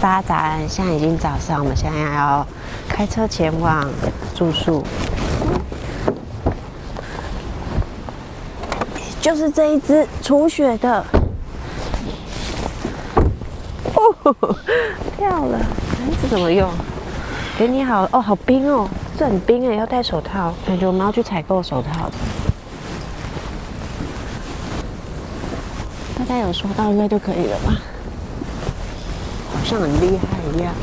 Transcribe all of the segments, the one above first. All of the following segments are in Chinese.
大家早安，现在已经早上，我们现在要开车前往住宿，就是这一只除雪的，哦，掉了，这怎么用？给你好哦，好冰哦，这很冰哎，要戴手套，感觉我们要去采购手套。大家有收到应该就可以了吧？好像很厉害一样。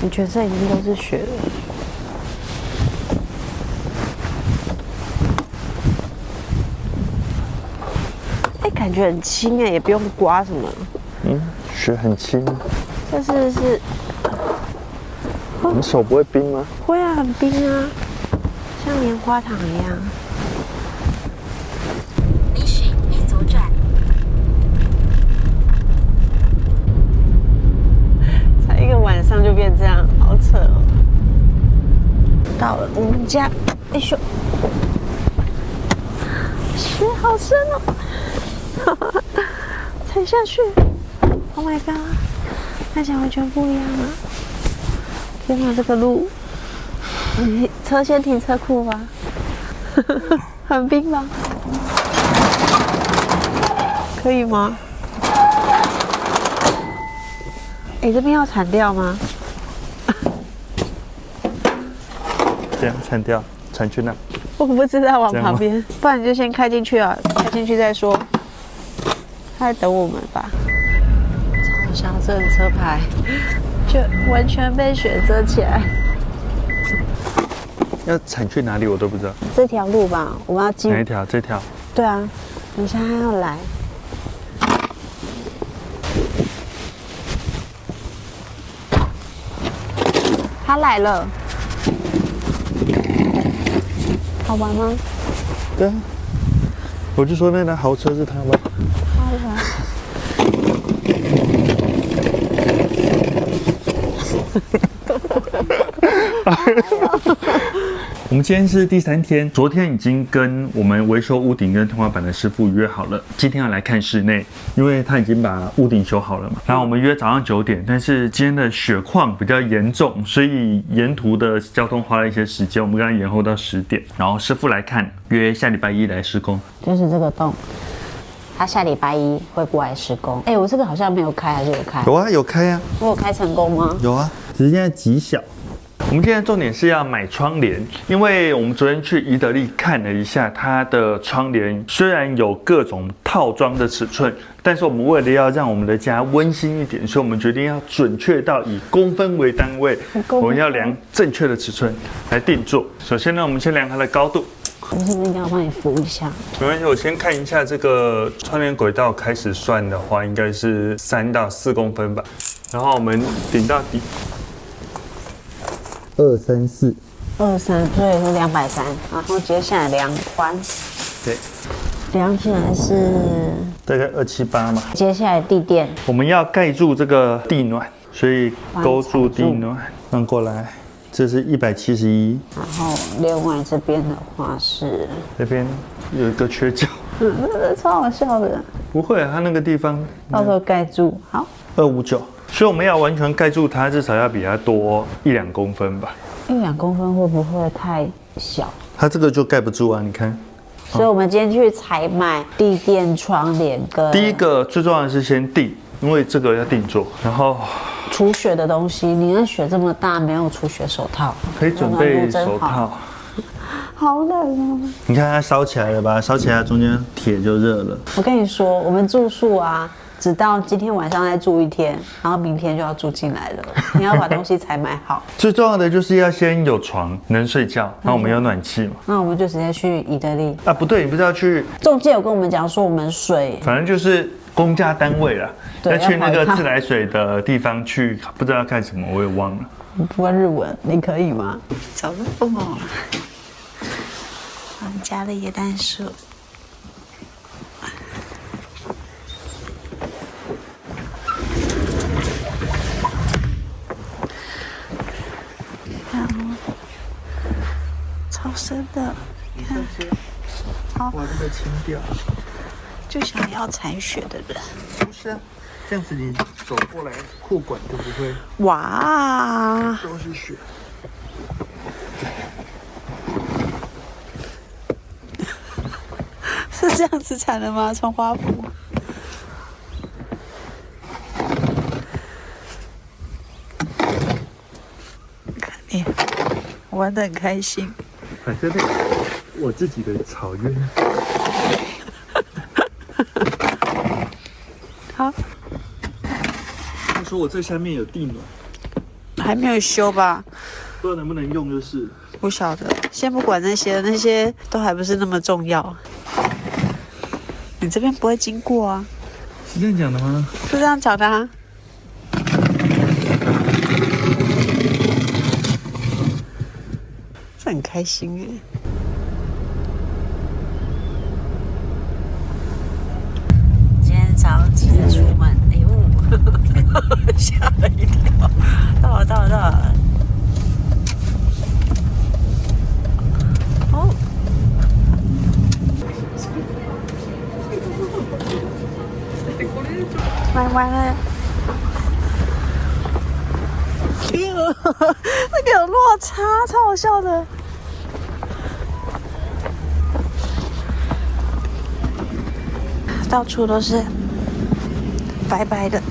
你全身已经都是雪了。哎，感觉很轻哎，也不用刮什么。雪很轻。这是你手不会冰吗？会啊，很冰啊，像棉花糖一样。你许一左转。才一个晚上就变这样，好扯哦。到了我们家，哎咻，雪好深哦，踩下去 ，Oh my god， 看起来完全不一样了。天哪，这个路，车先停车库吧，很冰吗？可以吗？哎，这边要铲掉吗？这样铲掉，铲去那。我不知道往旁边，不然你就先开进去啊，开进去再说。他在等我们吧。超小这的车牌，就完全被雪遮起来。要铲去哪里我都不知道。这条路吧，我们要进。哪一条？这条。对啊，等一下他要来。他来了。好玩吗？对啊，我就说那台豪车是他吗？好玩。我们今天是第3天，昨天已经跟我们维修屋顶跟天花板的师傅约好了，今天要来看室内，因为他已经把屋顶修好了嘛。然后我们约早上9点，但是今天的雪况比较严重，所以沿途的交通花了一些时间，我们刚刚延后到10点。然后师傅来看，约下礼拜1来施工。就是这个洞，他下礼拜1会过来施工。哎，我这个好像没有开，还是有开？有啊，有开啊。我有开成功吗？有啊，只是现在极小。我们今天的重点是要买窗帘，因为我们昨天去宜得利看了一下，它的窗帘虽然有各种套装的尺寸，但是我们为了要让我们的家温馨一点，所以我们决定要准确到以公分为单位，我们要量正确的尺寸来定做。首先呢，我们先量它的高度。我是不是应该要帮你扶一下？没关系，我先看一下这个窗帘轨道，开始算的话，应该是3到4公分吧。然后我们顶到底。234，所以是230，然后接下来量宽，对，量起来是大概278嘛。接下来地垫，我们要盖住这个地暖，所以勾住地暖，翻过来，这是171。然后另外这边的话是，这边有一个缺角，超好笑的。不会啊，它那个地方到时候盖住，好，259。所以我们要完全盖住它，至少要比它多1-2公分吧。1-2公分会不会太小？它这个就盖不住啊，你看。所以我们今天去采买地垫、窗帘跟第一个最重要的是先地，因为这个要定做，然后除雪的东西。你那雪这么大，没有除雪手套，可以准备手套。好冷哦！你看它烧起来了吧？烧起来中间铁就热了。我跟你说，我们住宿啊。直到今天晚上再住1天，然后明天就要住进来了。你要把东西采买好。最重要的就是要先有床能睡觉，然后我们有暖气嘛。那我们就直接去宜得利啊？不对，你不是要去？中介有跟我们讲说，我们水反正就是公家单位啦，要去那个自来水的地方去，不知道要干什么，我也忘了。不会日文，你可以吗？走了哦，我们家的椰蛋树。超深的，你看，好，哇，这个清掉。就想要踩雪的人。不是啊，这样子你走过来，裤管就不会哇，都是雪。是这样子踩的吗？从花圃。看你玩得很开心。反正我自己的草原。好，他说我这下面有地暖，还没有修吧？不知道能不能用就是。不晓得，先不管那些，那些都还不是那么重要。你这边不会经过啊？是这样讲的吗？是这样讲的啊。这很开心哎。今天早急着出门，哎呦，吓了一跳。到了，到了，到了。哦。买完了。那个有落差，超好笑的。到处都是白白的，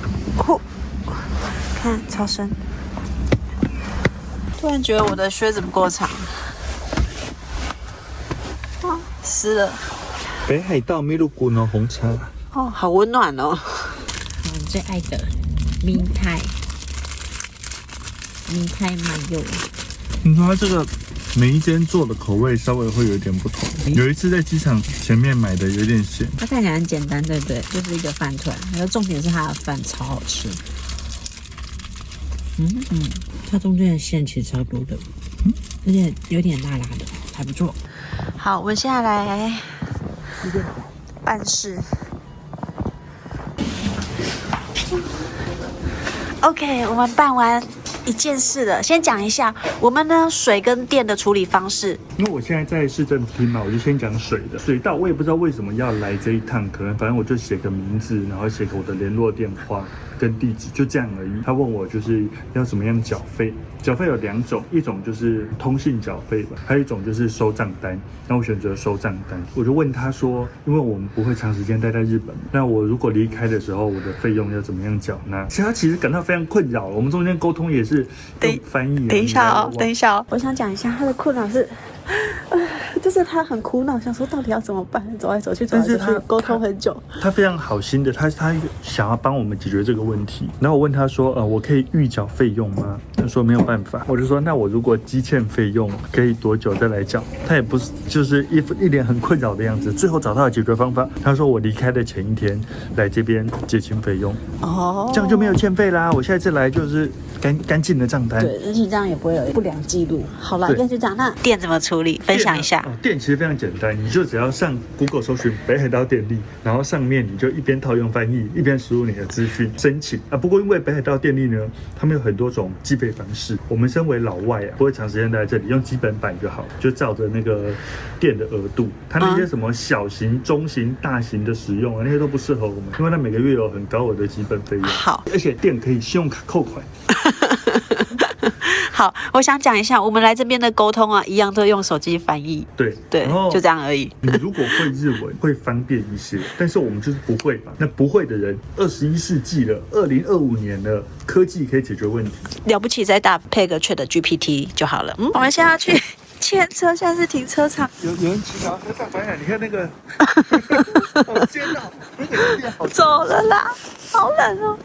看超深。突然觉得我的靴子不够长，哇，湿了。北海道秘鲁古浓红茶。哦，好温暖哦。我们最爱的明太麻油。你说它这个每一间做的口味稍微会有点不同。有一次在机场前面买的有点咸，它看起来很简单，对不对？就是一个饭团，然后重点是它的饭超好吃。它中间的馅其实超多的，而且有点辣辣的，还不错。好，我们现在来办事。OK， 我们办完一件事了。先讲一下我们呢水跟电的处理方式。因为我现在在市政府厅嘛，我就先讲水的。水道我也不知道为什么要来这一趟，可能反正我就写个名字，然后写个我的联络电话跟地址，就这样而已。他问我就是要怎么样缴费，缴费有2种，一种就是通信缴费吧，还有一种就是收账单。那我选择收账单，我就问他说，因为我们不会长时间待在日本，那我如果离开的时候，我的费用要怎么样缴纳？他其实感到非常困扰，我们中间沟通也是用翻译。等一下哦，等一下哦，我想讲一下他的困扰是。就是他很苦恼，想说到底要怎么办，走来走去，走来走去，沟通很久。他非常好心的，他想要帮我们解决这个问题。然后我问他说，我可以预缴费用吗？他说没有办法。我就说，那我如果积欠费用，可以多久再来缴？他也不是，就是一脸很困扰的样子。最后找到了解决方法，他说我离开的前一天来这边结清费用，这样就没有欠费啦。我下一次来就是干净的账单。对，而且这样也不会有不良记录。好了，院长，那电怎么处理？分享一下。电其实非常简单，你就只要上 Google 搜寻北海道电力，然后上面你就一边套用翻译，一边输入你的资讯申请啊。不过因为北海道电力呢，他们有很多种计费方式，我们身为老外不会长时间待在这里，用基本版就好，就照着那个电的额度，它那些什么小型、中型、大型的使用那些都不适合我们，因为它每个月有很高额的基本费用。好，而且电可以信用卡扣款。好，我想讲一下，我们来这边的沟通啊，一样都用手机翻译。对，然后就这样而已。你如果会日文，会方便一些，但是我们就是不会嘛。那不会的人，21世纪了，2025年了，科技可以解决问题。了不起，再搭配个 ChatGPT 就好了。我们现在要去牵车，现在是停车场。有人骑脚踏车上白海，你看那个，好尖哦，那个有点好。走了啦，好冷哦。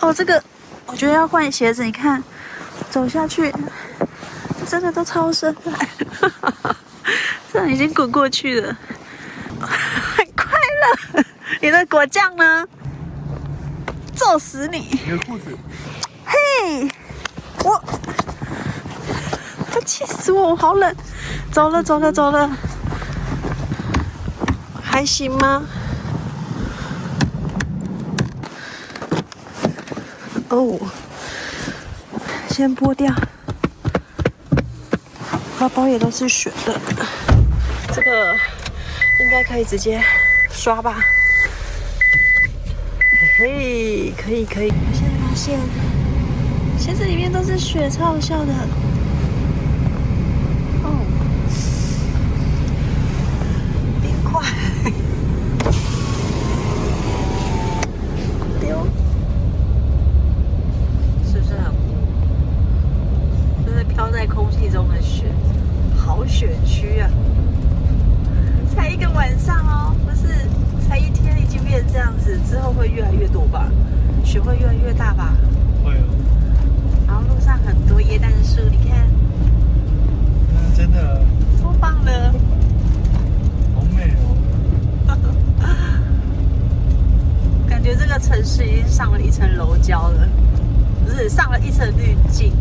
哦，这个我觉得要换鞋子，你看。走下去，真的都超深的，这已经滚过去了，很快乐。你的果酱呢？揍死你！你的裤子。嘿，我气死我，我好冷。走了，还行吗？哦。先剥掉，包包也都是雪的，这个应该可以直接刷吧。嘿，可以。我现在发现，鞋子里面都是雪，超好笑的。哦，冰块，丢，是不是很雾？就是飘在空气中的雪，好雪区啊！才一个晚上哦，不是。才一天已经变成这样子，之后会越来越多吧？雪会越来越大吧？会哦。然后路上很多椰蛋树，你看，真的超棒的，好美哦。感觉这个城市已经上了一层楼胶了，不是上了一层滤镜。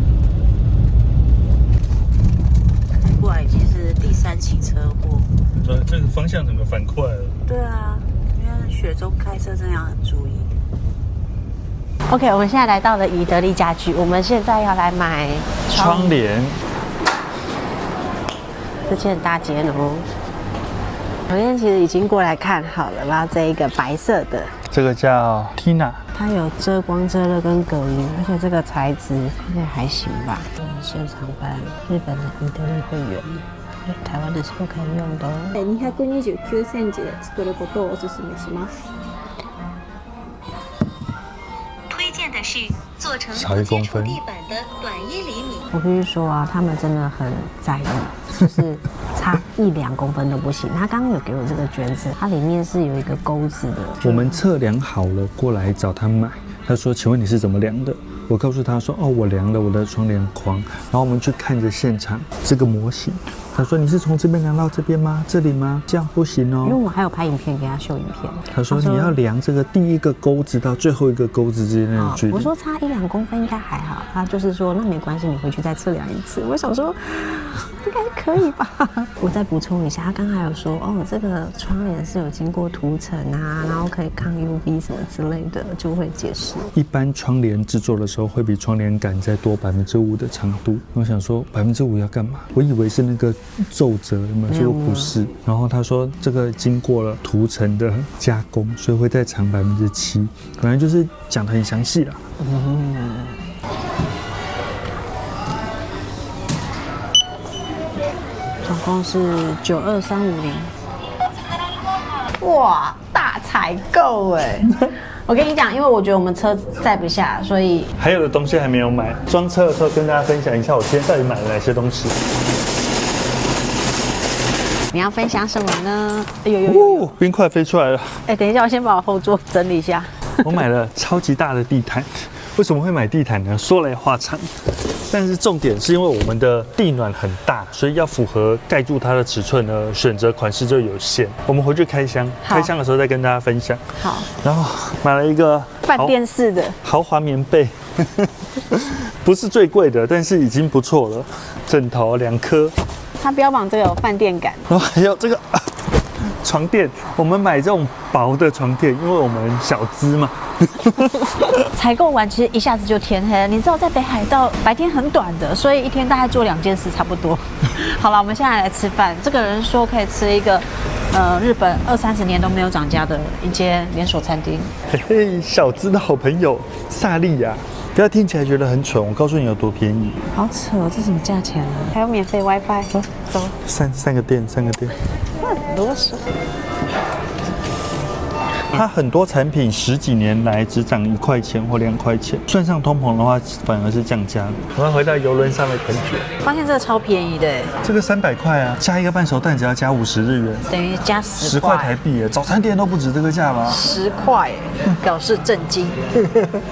开过来已经是第3起车祸。对，这个方向整个反快了。对啊。雪中开车真的要很注意。OK， 我们现在来到了宜得利家居，我们现在要来买窗帘。这间很大间哦。我今天其实已经过来看好了，然后这一个白色的，这个叫 Tina， 它有遮光、遮热跟隔音，而且这个材质应该还行吧。现场办日本的宜得利会员。台湾的是不可以用的哦。229センチで作ることをおすすめします。推荐的是做成少1公分地板的短1厘米。我必须说啊，他们真的很在意，就是差1、2公分都不行。他刚刚有给我这个卷子，它里面是有一个钩子的。我们测量好了，过来找他买。他说：“请问你是怎么量的？”我告诉他说：“哦，我量了我的窗帘框。”然后我们去看着现场这个模型。他说：“你是从这边量到这边吗？这里吗？这样不行哦。”因为我还有拍影片给他秀影片。他说：“你要量这个第一个钩子到最后一个钩子之间的距离。”我说差1、2公分应该还好。他就是说那没关系，你回去再测量一次。我想说应该可以吧。我再补充一下，他刚才有说哦，这个窗帘是有经过涂层啊，然后可以抗 UV 什么之类的，就会解释。一般窗帘制作的时候会比窗帘杆再多5%的长度。我想说5%要干嘛？我以为是那个皱褶，结果不是。然后他说这个经过了涂层的加工，所以会再长7%。本来就是讲得很详细啦。总共是92350。哇，大采购哎！我跟你讲，因为我觉得我们车载不下，所以还有的东西还没有买。装车的时候跟大家分享一下，我今天到底买了哪些东西。你要分享什么呢？有，冰块飞出来了。等一下，我先把我后座整理一下。我买了超级大的地毯。为什么会买地毯呢？说来话长，但是重点是因为我们的地暖很大，所以要符合盖住它的尺寸呢，选择款式就有限。我们回去开箱，开箱的时候再跟大家分享。好。然后买了一个饭店式的豪华棉被，不是最贵的，但是已经不错了。枕头2颗，它标榜这个有饭店感。然后还有这个床垫，我们买这种薄的床垫，因为我们小资嘛。采购完其实一下子就天黑了，你知道在北海道白天很短的，所以一天大概做2件事差不多。好了，我们现在来吃饭。这个人说可以吃一个日本20-30年都没有涨价的一间连锁餐厅。嘿嘿，小资的好朋友萨莉亚，不要听起来觉得很蠢，我告诉你有多便宜。好扯哦，这什么价钱啊？还有免费 WiFi。走，三个店。很啰嗦。它很多产品10几年来只涨1块钱或2块钱，算上通膨的话，反而是降价了。我们回到邮轮上的感觉，发现这个超便宜的，这个300块啊，加一个半熟蛋只要加50日元，等于加10块台币耶，早餐店都不止这个价吧？10块，表示震惊。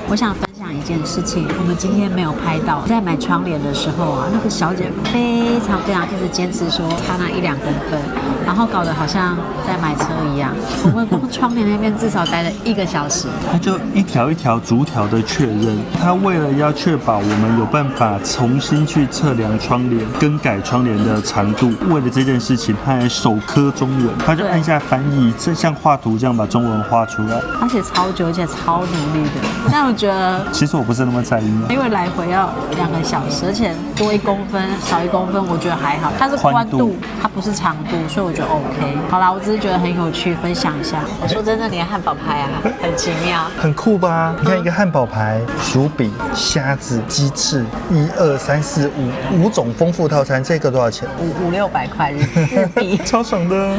我想分享一件事情，我们今天没有拍到，在买窗帘的时候啊，那个小姐非常一直坚持说差那1、2公分，然后搞得好像在买车一样。我们光窗帘那边至少待了1个小时，他就一条一条逐条的确认。他为了要确保我们有办法重新去测量窗帘、更改窗帘的长度，为了这件事情，他还手刻中文，他就按下翻译，像画图这样把中文画出来，而且超久，而且超努力的。但我觉得，其实是我不是那么在意。因为来回要2个小时，而且多1公分少1公分，我觉得还好。它是宽度，它不是长度，所以我觉得 OK。好啦，我只是觉得很有趣，分享一下。我说真的，连汉堡排啊，很奇妙。很酷吧？你看一个汉堡排、薯饼、虾子、鸡翅，1、2、3、4、5种丰富套餐，这个多少钱500-600块日币，超爽的，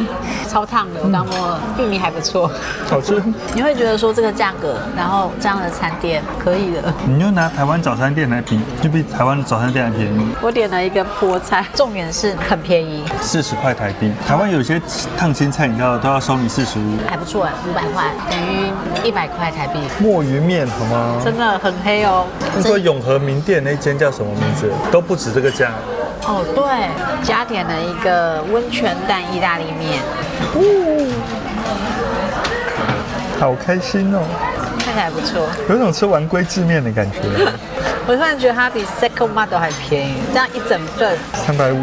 超烫的，我刚摸了，玉米还不错。好吃。你会觉得说这个价格，然后这样的餐店可以的。你就拿台湾早餐店来比，就比台湾的早餐店还便宜。我点了一个菠菜，重点是很便宜，40块台币。台湾有些烫青菜，你知道都要收你45，还不错，500块等于100块台币，墨鱼面好吗？真的很黑哦。听说永和名店那间叫什么名字？都不止这个价。哦，对，加点了一个温泉蛋意大利面，好开心哦，看起来不错。有种吃完龟制面的感觉。我突然觉得它比 Seiko Mart 还便宜，这样一整份350。